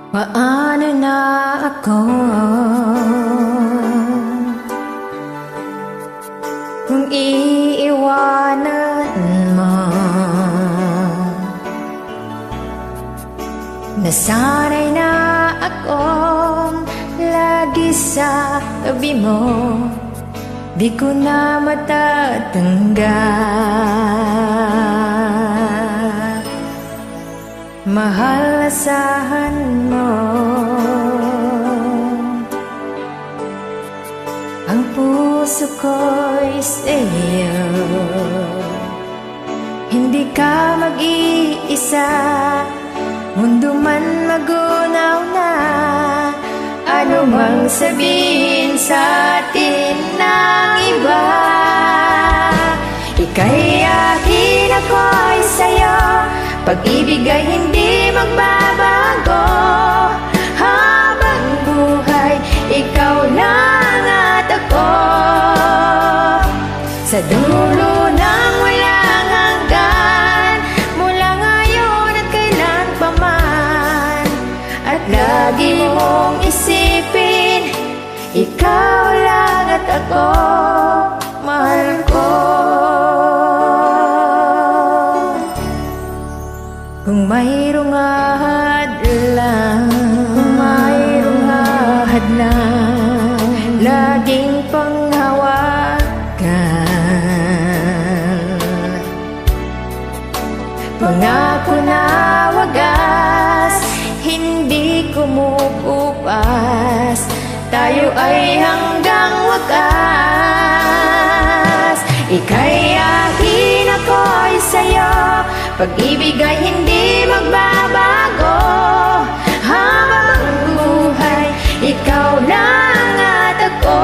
Paano na ako kung iiwanan mo? Nasanay na akong lagi sa tabi mo, di ko na matatanggap. Mahal, asahan mo ang puso ko'y sa'yo. Hindi ka mag-iisa, mundo man magunaw na, ano mang sabihin sa atin ng iba. Ika'y akin, ako'y sa'yo, pag-ibig ay hindi magbabago. Habang buhay, ikaw lang at ako, sa dulo ng walang hanggan, mula ngayon at kailan pa man. At lagi mong isipin, ikaw lang at ako, mahal ko. Kung mayroong hadlang, laging panghawakan. Pangako na wagas, hindi kumukupas, tayo ay hanggang wakas. Ika'y akin, ako'y sa'yo, pag-ibig ay hindi magbabago. Habang buhay, ikaw lang at ako,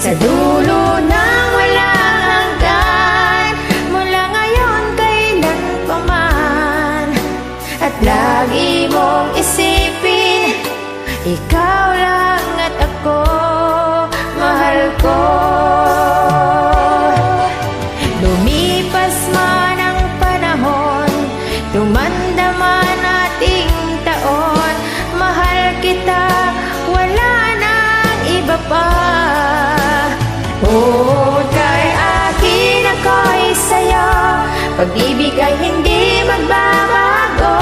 sa dulo ng walang hanggan, mula ngayon kailan pa man. At lagi mong isipin, ikaw lang at ako, mahal ko. Lumipas man ang panahon, tumanda man ating taon, mahal kita, wala nang iba pa. Oh, kay akin, ako'y sa'yo, pag-ibig ay hindi magbabago.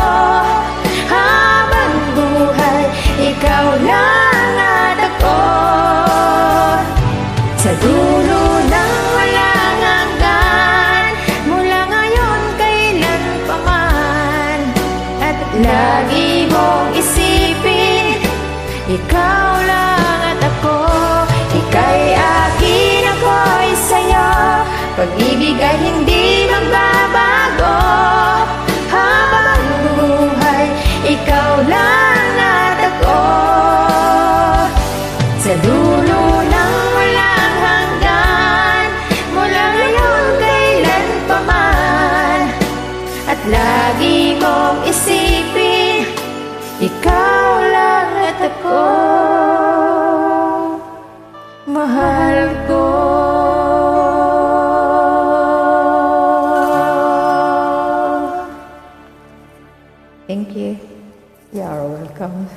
Habang buhay, ikaw lang at ako, sa dulo ng walang hanggan, mula ngayon kailan pa man. At lagi mong isipin, ikaw lang at ako. Ika'y akin, ako'y sa'yo, pag-ibig ay hindi magbabago. Habang buhay, ikaw lang at ako, sa dulo ng walang hanggan, mula ngayon kailan pa man. At lagi mong isipin, ikaw lang at ako, mahal ko. Thank you. You are welcome.